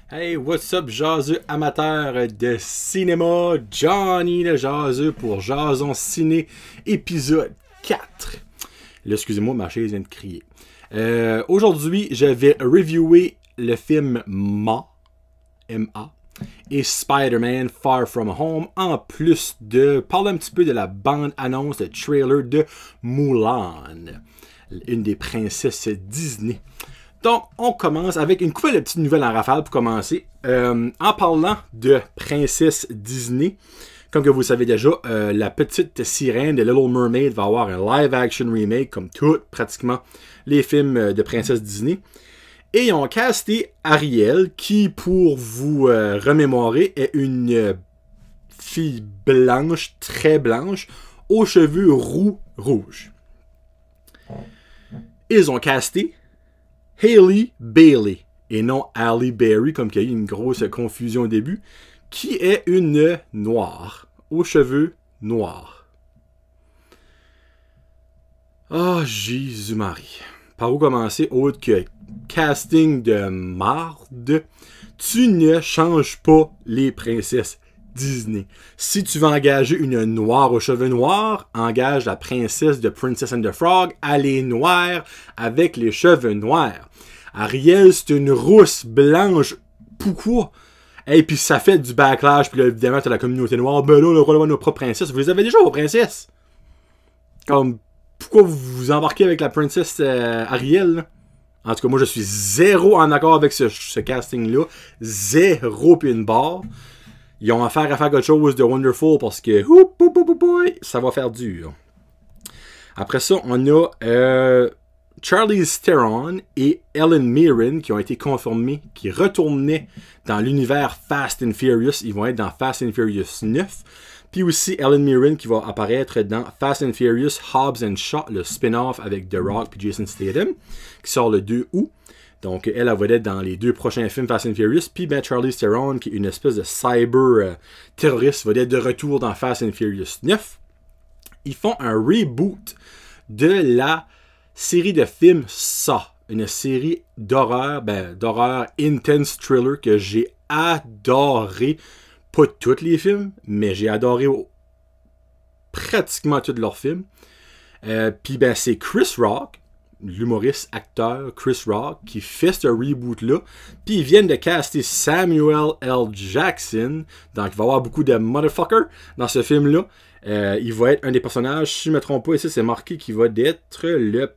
Hey, what's up, jaseux amateurs de cinéma? Johnny le jaseux pour Jason Ciné, épisode 4. Là, excusez-moi, ma chaise vient de crier. Aujourd'hui, je vais reviewer le film Ma, M-A, et Spider-Man Far From Home, en plus de parler un petit peu de la bande-annonce, le trailer de Mulan, une des princesses Disney. Donc, on commence avec une couple de petites nouvelles en rafale pour commencer. En parlant de princesse Disney, comme que vous le savez déjà, la petite sirène de Little Mermaid va avoir un live-action remake, comme toutes pratiquement les films de princesse Disney. Et ils ont casté Ariel, qui, pour vous remémorer, est une fille blanche, très blanche, aux cheveux roux rouges. Ils ont casté Hailey Bailey, et non Halle Berry, comme qu'il y a eu une grosse confusion au début, qui est une noire, aux cheveux noirs. Ah, Jésus-Marie. Par où commencer, autre que casting de marde? Tu ne changes pas les princesses Disney. Si tu veux engager une noire aux cheveux noirs, engage la princesse de Princess and the Frog, elle est noire avec les cheveux noirs. Ariel, c'est une rousse blanche. Pourquoi? Et puis ça fait du backlash, puis là, évidemment, t'as la communauté noire. Ben là, on a le droit d'avoir nos propres princesses. Vous les avez déjà, vos princesses. Comme, pourquoi vous vous embarquez avec la princesse Ariel, là? En tout cas, moi, je suis zéro en accord avec ce casting-là. Zéro puis une barre. Ils ont affaire à faire quelque chose de wonderful parce que ça va faire dur. Après ça, on a Charlize Theron et Helen Mirren qui ont été confirmés, qui retournaient dans l'univers Fast and Furious. Ils vont être dans Fast and Furious 9. Puis aussi Helen Mirren qui va apparaître dans Fast and Furious Hobbs and Shaw, le spin-off avec The Rock et Jason Statham, qui sort le 2 août. Donc, elle va être dans les deux prochains films Fast and Furious. Puis, ben, Charlize Theron, qui est une espèce de cyber-terroriste, va être de retour dans Fast and Furious 9. Ils font un reboot de la série de films Saw. Une série d'horreur, d'horreur intense thriller que j'ai adoré. Pas tous les films, mais j'ai adoré pratiquement tous leurs films. Puis, ben, c'est Chris Rock, l'humoriste, acteur Chris Rock, qui fait ce reboot-là. Puis ils viennent de caster Samuel L. Jackson. Donc il va y avoir beaucoup de motherfucker dans ce film-là. Il va être un des personnages, si je ne me trompe pas, ici c'est marqué qu'il va être le...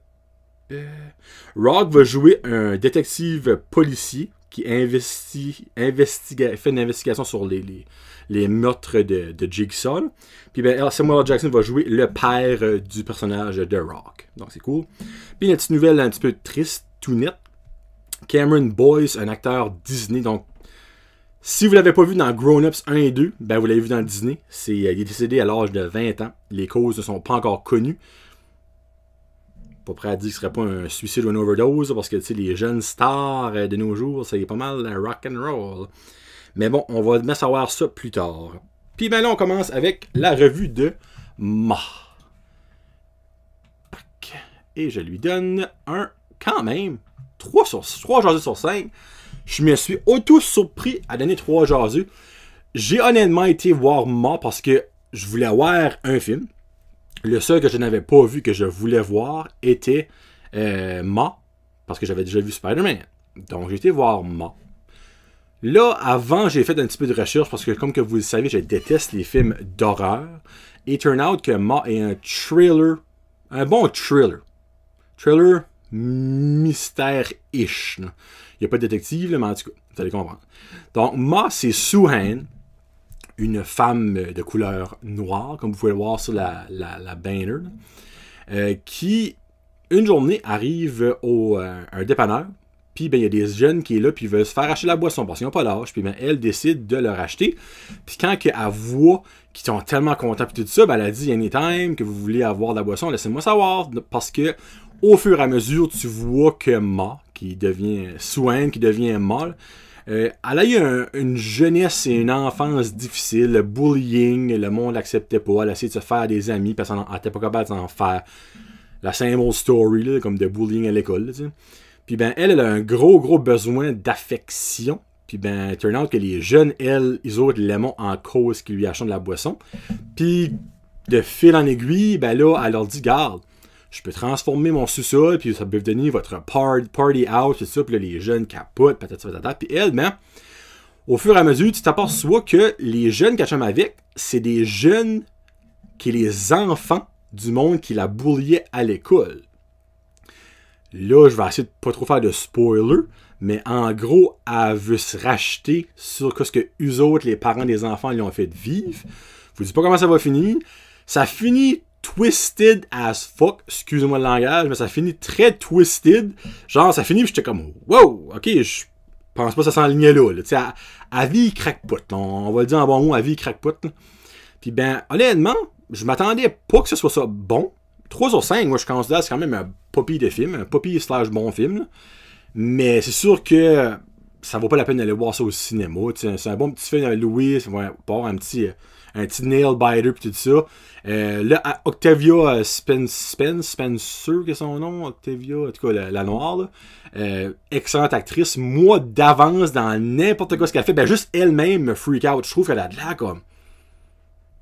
Rock va jouer un détective policier qui fait une investigation sur les meurtres de Jigsaw. Puis ben, Samuel L. Jackson va jouer le père du personnage de Rock. Donc c'est cool. Puis une petite nouvelle un petit peu triste, tout net. Cameron Boyce, un acteur Disney. Donc, si vous ne l'avez pas vu dans Grown Ups 1 et 2, ben vous l'avez vu dans Disney. Il est décédé à l'âge de 20 ans. Les causes ne sont pas encore connues. Pas prêt à dire que ce serait pas un suicide ou une overdose, parce que les jeunes stars de nos jours, c'est pas mal rock and roll. Mais bon, on va bien savoir ça plus tard. Puis ben là, on commence avec la revue de Ma. Et je lui donne un, quand même, 3 jaseux sur 5. Je me suis auto-surpris à donner 3 jaseux. J'ai honnêtement été voir Ma parce que je voulais voir un film. Le seul que je n'avais pas vu, que je voulais voir, était Ma, parce que j'avais déjà vu Spider-Man. Donc j'ai été voir Ma. Là, avant, j'ai fait un petit peu de recherche, parce que comme que vous le savez, je déteste les films d'horreur. Et turn out que Ma est un thriller, un bon thriller. Thriller mystère-ish. Il n'y a pas de détective, mais en tout cas, vous allez comprendre. Donc Ma, c'est Soo-Han, une femme de couleur noire, comme vous pouvez le voir sur la banner, qui, une journée, arrive un dépanneur, puis ben, il y a des jeunes qui sont là, puis ils veulent se faire acheter la boisson, parce qu'ils n'ont pas l'âge, puis ben, elle décide de leur acheter. Puis quand elle voit qu'ils sont tellement contents, puis tout ça, ben, elle a dit « Anytime que vous voulez avoir de la boisson, laissez-moi savoir », parce que au fur et à mesure, tu vois que Ma, qui devient Soo-Han, qui devient Ma, elle a eu une jeunesse et une enfance difficile, le bullying, le monde l'acceptait pas, elle a essayé de se faire des amis parce qu'elle n'était pas capable d'en faire. La same old story, là, comme de bullying à l'école. Puis ben, elle a un gros besoin d'affection. Puis ben, turn out que les jeunes, ils autres l'aiment en cause qui lui achètent de la boisson. Puis de fil en aiguille, ben là, elle leur dit, garde, je peux transformer mon sous-sol, puis ça peut devenir votre party house, tout ça. Puis là, les jeunes capotent, patata. Puis elle, ben, au fur et à mesure, tu t'aperçois que les jeunes qu'elle chante avec, c'est des jeunes qui sont les enfants du monde qui la bulliait à l'école. Là, je vais essayer de pas trop faire de spoiler, mais en gros, elle veut se racheter sur ce que eux autres, les parents des enfants, lui ont fait vivre. Je vous dis pas comment ça va finir. Ça finit twisted as fuck, excusez-moi le langage, mais ça finit très twisted. Genre, ça finit, j'étais comme, wow, ok, je pense pas que ça s'enlignait là. Tu sais, à vie, crackpot. On va le dire en bon mot, à vie, crackpot. Puis ben, honnêtement, je m'attendais pas que ce soit ça bon. 3 sur 5, moi, je considère que c'est quand même un poppy de film, un poppy / bon film. Là. Mais c'est sûr que ça vaut pas la peine d'aller voir ça au cinéma. C'est un bon petit film avec Louis, ça va avoir un petit nail biter pis tout ça. Là, Octavia Spencer, qui est son nom, Octavia, en tout cas la noire, là. Excellente actrice. Moi, d'avance, dans n'importe quoi ce qu'elle fait, ben juste elle-même me freak out. Je trouve qu'elle a de l'air comme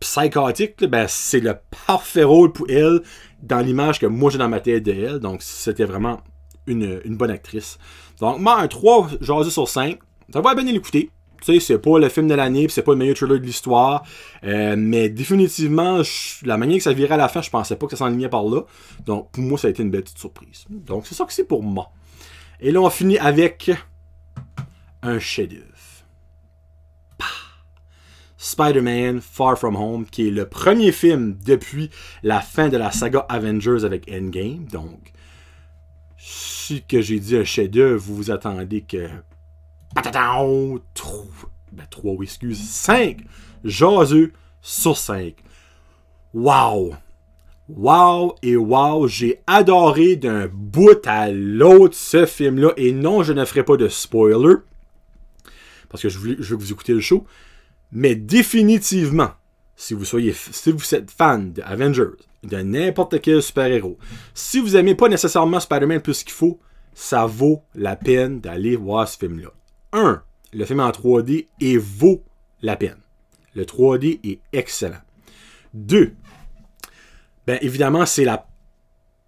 psychotique, ben c'est le parfait rôle pour elle dans l'image que moi j'ai dans ma tête de elle. Donc c'était vraiment une bonne actrice. Donc moi, un 3 jasé sur 5. Ça va bien l'écouter. Tu sais, c'est pas le film de l'année, puis c'est pas le meilleur thriller de l'histoire. Mais définitivement, la manière que ça virait à la fin, je pensais pas que ça s'enlignait par là. Donc pour moi, ça a été une belle petite surprise. Donc c'est ça que c'est pour moi. Et là, on finit avec un chef-d'œuvre. Spider-Man Far From Home, qui est le premier film depuis la fin de la saga Avengers avec Endgame. Donc, si que j'ai dit un chef-d'œuvre, vous vous attendez que 3, oui, excuse, 5 jaseux sur 5. Wow! Wow et wow, j'ai adoré d'un bout à l'autre ce film-là. Et non, je ne ferai pas de spoiler, parce que je veux que vous écoutez le show. Mais définitivement, si vous êtes fan de Avengers, de n'importe quel super-héros, si vous n'aimez pas nécessairement Spider-Man plus qu'il faut, ça vaut la peine d'aller voir ce film-là. 1. Le film en 3D et vaut la peine. Le 3D est excellent. 2. Ben évidemment, c'est la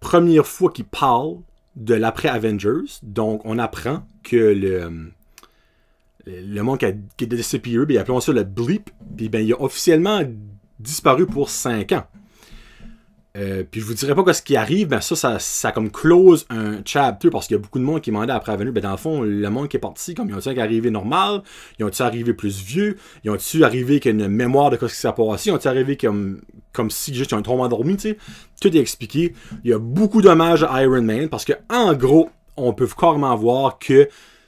première fois qu'il parle de l'après-Avengers. Donc, on apprend que le monde qui est disparu, ben, appelons ça le blip, puis ben, il a officiellement disparu pour 5 ans. Puis je vous dirais pas ce qui arrive, ben ça comme close un chapter, parce qu'il y a beaucoup de monde qui demandait après Avengers. Ben dans le fond, le monde qui est parti, comme ils ont-ils arrivé normal, ils ont-ils arrivé plus vieux, ils ont-ils arrivé avec une mémoire de ce qui s'est passé, ils ont-ils arrivé comme si juste ils ont trop endormi, tu sais. Tout est expliqué. Il y a beaucoup d'hommages à Iron Man, parce que en gros, on peut carrément voir que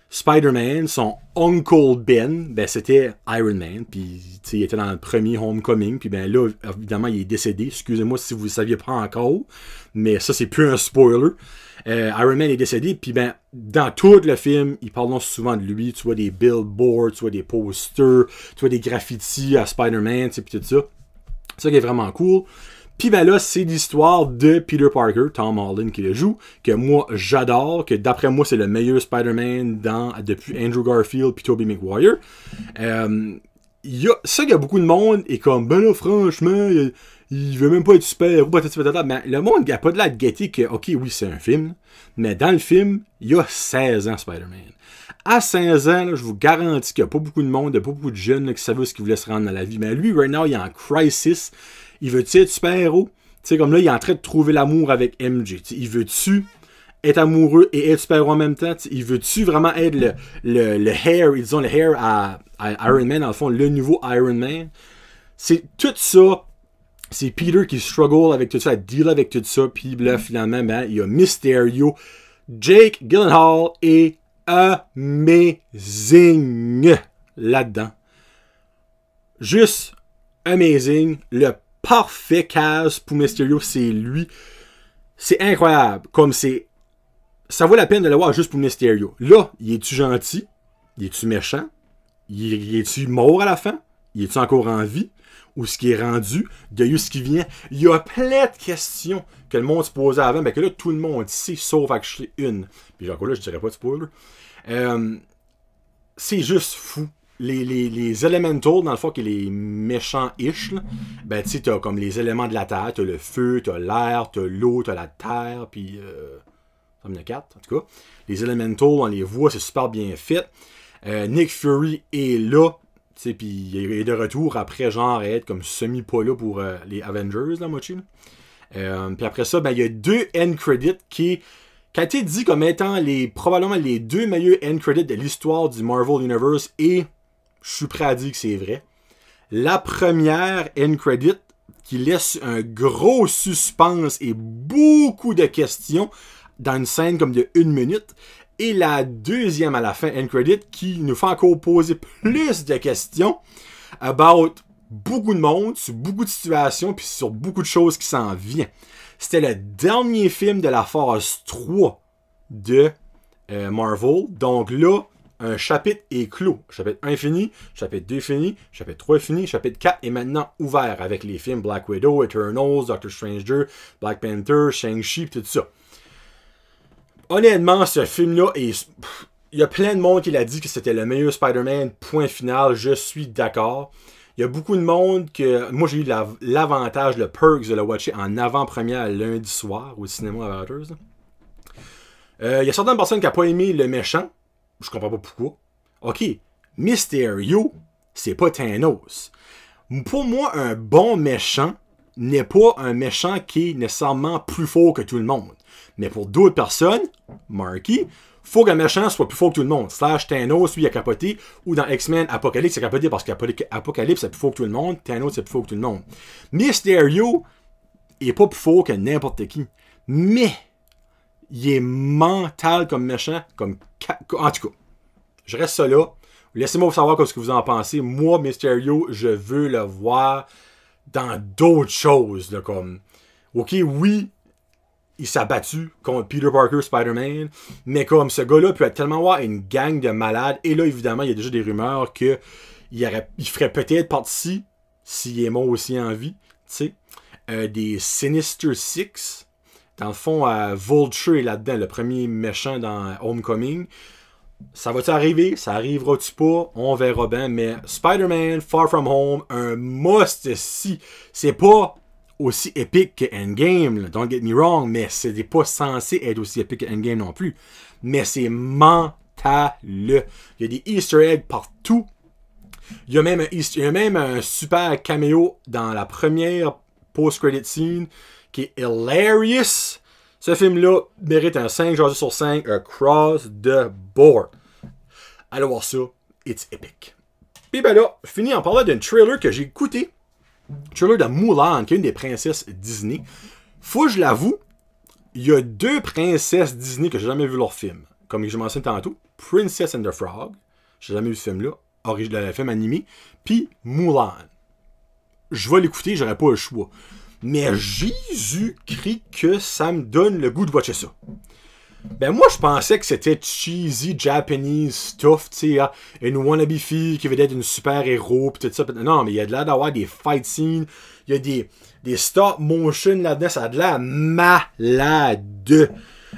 Spider-Man, son Uncle Ben, ben c'était Iron Man, puis il était dans le premier Homecoming, puis ben là, évidemment, il est décédé. Excusez-moi si vous ne le saviez pas encore, mais ça, c'est plus un spoiler. Iron Man est décédé, puis ben, dans tout le film, ils parlent souvent de lui. Tu vois des billboards, tu vois des posters, tu vois des graffitis à Spider-Man, puis tout ça. C'est ça qui est vraiment cool. Puis ben là, c'est l'histoire de Peter Parker, Tom Holland qui le joue, que moi j'adore, que d'après moi c'est le meilleur Spider-Man depuis Andrew Garfield puis Tobey Maguire. Il y a beaucoup de monde et comme ben là franchement, il veut même pas être super-héros, mais le monde n'a pas de la gaieté que ok oui c'est un film, mais dans le film, il y a 16 ans Spider-Man. À 16 ans, là, je vous garantis qu'il n'y a pas beaucoup de monde, il n'y a pas beaucoup de jeunes là, qui savaient ce qu'ils voulaient se rendre dans la vie. Mais lui, right now, il est en crisis. Il veut-tu être super-héros? Tu sais, comme là, il est en train de trouver l'amour avec MJ. T'sais, il veut-tu être amoureux et être super-héros en même temps? T'sais, il veut-tu vraiment être le hair, disons le hair à Iron Man, dans le fond, le nouveau Iron Man? C'est tout ça. C'est Peter qui struggle avec tout ça, à deal avec tout ça. Puis là, finalement, ben, il y a Mysterio, Jake Gyllenhaal et amazing là-dedans. Juste amazing. Le parfait cast pour Mysterio, c'est lui. C'est incroyable. Comme c'est. Ça vaut la peine de le voir juste pour Mysterio. Là, il est-tu gentil? Il est-tu méchant? Il est-tu mort à la fin? Il est-tu encore en vie? Ou ce qui est rendu? De ce qui vient? Il y a plein de questions que le monde se posait avant, mais que là, tout le monde sait, sauf actually une. Puis encore là, je dirais pas de spoiler. c'est juste fou. Les Elementals, dans le fond, qui est les méchants-ish, là, ben, tu sais, t'as comme les éléments de la Terre, t'as le feu, t'as l'air, t'as l'eau, t'as la terre, puis... ça me 4, en tout cas. Les Elementals, on les voit, c'est super bien fait. Nick Fury est là, tu sais, puis il est de retour après, genre, être comme semi-pas là pour les Avengers, la moitié. Puis après ça, ben, il y a 2 end credits qui a été dit comme étant probablement les 2 meilleurs end credits de l'histoire du Marvel Universe, et je suis prêt à dire que c'est vrai. La première end credit qui laisse un gros suspense et beaucoup de questions dans une scène comme de 1 minute, et la deuxième à la fin end credit qui nous fait encore poser plus de questions about beaucoup de monde, sur beaucoup de situations, puis sur beaucoup de choses qui s'en viennent. C'était le dernier film de la phase 3 de Marvel. Donc là, un chapitre est clos. Chapitre 1 fini, chapitre 2 fini, chapitre 3 fini, chapitre 4 est maintenant ouvert avec les films Black Widow, Eternals, Doctor Stranger, Black Panther, Shang-Chi, tout ça. Honnêtement, ce film-là, il y a plein de monde qui l'a dit que c'était le meilleur Spider-Man, point final, je suis d'accord. Il y a beaucoup de monde que... Moi, j'ai eu l'avantage, le perks de le watcher en avant-première lundi soir au cinéma à Avengers. Il y a certaines personnes qui n'ont pas aimé le méchant. Je comprends pas pourquoi. Ok, Mysterio, c'est pas Thanos. Pour moi, un bon méchant n'est pas un méchant qui est nécessairement plus fort que tout le monde. Mais pour d'autres personnes, Marky, faut qu'un méchant soit plus fort que tout le monde. Slash Thanos, lui, il a capoté. Ou dans X-Men, Apocalypse, il a capoté parce qu'Apocalypse, c'est plus fort que tout le monde. Thanos, c'est plus fort que tout le monde. Mysterio, il est pas plus fort que n'importe qui. Mais, il est mental comme méchant. En tout cas, je reste ça là. Laissez-moi vous savoir ce que vous en pensez. Moi, Mysterio, je veux le voir dans d'autres choses. Là, comme, ok, oui, il s'est battu contre Peter Parker, Spider-Man, mais comme ce gars-là peut être tellement voir une gang de malades, et là, évidemment, il y a déjà des rumeurs qu'il ferait peut-être partie, s'il est mort aussi en vie, tu sais, des Sinister Six. Dans le fond, Vulture est là-dedans, le premier méchant dans Homecoming. Ça va-tu arriver? Ça arrivera-tu pas? On verra bien, mais Spider-Man, Far From Home, un must si. C'est pas aussi épique que Endgame, là, don't get me wrong, mais c'est pas censé être aussi épique que Endgame non plus. Mais c'est mental. Il y a des Easter eggs partout. Il y a même un super caméo dans la première post-credit scene qui est hilarious. Ce film-là mérite un 5 sur 5 across the board. Allez voir ça, it's epic. Puis ben là, je finis en parlant d'un trailer que j'ai écouté. Trailer de Mulan, qui est une des princesses Disney. Faut que je l'avoue, il y a 2 princesses Disney que j'ai jamais vu leur film. Comme je mentionné tantôt, Princess and the Frog. J'ai jamais vu ce film-là. Le film animé. Puis Mulan. Je vais l'écouter, j'aurais pas le choix. Mais Jésus-Christ que ça me donne le goût de watcher ça. Ben moi, je pensais que c'était cheesy Japanese stuff, tu sais, une wannabe fille qui veut être une super-héros, pis tout ça. Non, mais il y a de l'air d'avoir des fight scenes, il y a des stop motion là-dedans, ça a de l'air malade. Dans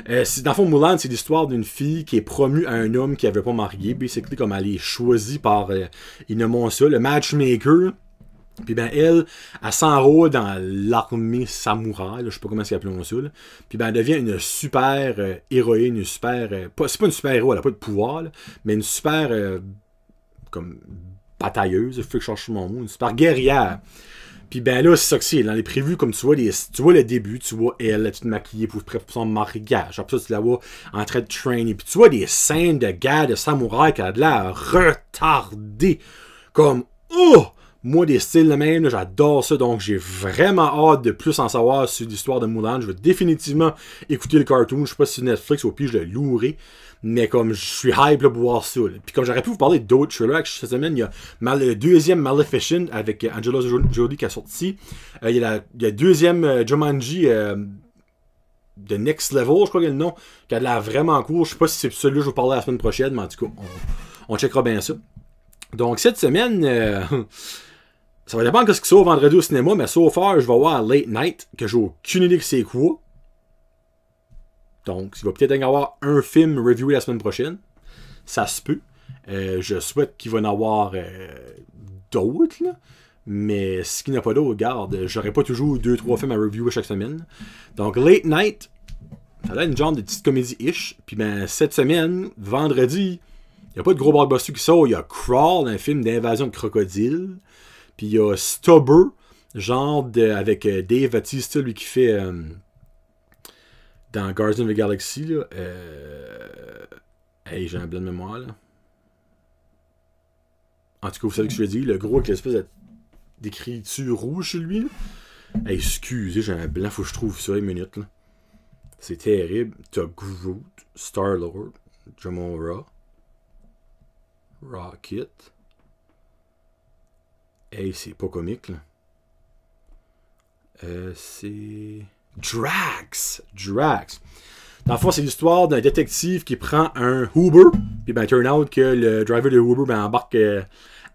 le fond, Mulan, c'est l'histoire d'une fille qui est promue à un homme qui avait pas marié, basically, comme elle est choisie par, ils nomment ça, le matchmaker. Puis ben elle s'enrôle dans l'armée samouraï, là, je sais pas comment c'est appelé ça. Là. Puis ben elle devient une super héroïne, une super... c'est pas une super héros, elle a pas de pouvoir, là, mais une super comme batailleuse, il faut que je cherche mon mot, une super guerrière. Puis ben là, c'est ça que c'est. Dans les prévus, comme tu vois le début, tu vois elle, toute maquillée pour son mariage. Après ça, tu la vois en train de trainer. Puis tu vois des scènes de guerre de samouraï qui a de l'air retardé. Comme, oh! Moi, des styles de même, là, j'adore ça, donc j'ai vraiment hâte de plus en savoir sur l'histoire de Mulan. Je vais définitivement écouter le cartoon. Je sais pas si c'est Netflix ou puis je le louerai. Mais comme je suis hype là, pour voir ça. Là. Puis comme j'aurais pu vous parler d'autres trailers, cette semaine, il y a le deuxième Maleficent avec Angelina Jolie qui a sorti. Il y a le deuxième Jumanji The Next Level, je crois qu'il y a le nom, qui a l'air vraiment cool. Je sais pas si c'est celui-là que je vous parlerai la semaine prochaine, mais en tout cas, on checkera bien ça. Donc cette semaine... ça va dépendre de ce qui sort vendredi au cinéma, mais so far, je vais voir Late Night, que j'ai aucune idée que c'est quoi. Donc, il va peut-être y avoir un film reviewé la semaine prochaine. Ça se peut. Je souhaite qu'il va en avoir d'autres, là. Mais ce qui n'a pas d'autre, regarde, j'aurais pas toujours 2-3 films à reviewer chaque semaine. Donc, Late Night, ça a l'air une genre de petite comédie-ish. Puis ben, cette semaine, vendredi, il n'y a pas de gros blockbuster qui sort. Il y a Crawl, un film d'invasion de crocodiles. Puis il y a Stubber, genre avec Dave Bautista, lui qui fait dans Guardians of the Galaxy. Là, hey, j'ai un blanc de mémoire là. En tout cas, vous savez ce que je veux dire. Le gros avec l'espèce d'écriture rouge sur lui. Là. Hey, excusez, j'ai un blanc, faut que je trouve ça une minute. Là. C'est terrible. T'as Groot, Star-Lord, Gamora, Rocket. Hey, c'est pas comique, là. C'est... Drax! Dans le fond, c'est l'histoire d'un détective qui prend un Uber. Puis ben, turn out que le driver de Uber ben, embarque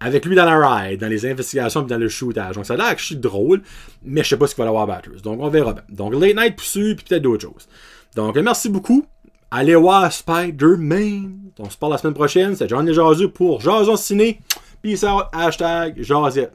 avec lui dans la ride, dans les investigations et dans le shootage. Donc ça a l'air que je suis drôle, mais je sais pas ce qu'il va y avoir à Batters. Donc on verra bien. Donc Late Night Poussu, puis peut-être d'autres choses. Donc merci beaucoup. Allez voir Spider-Man. On se parle la semaine prochaine. C'est John Desjaseux pour Jason Ciné. Peace out. #Jazette.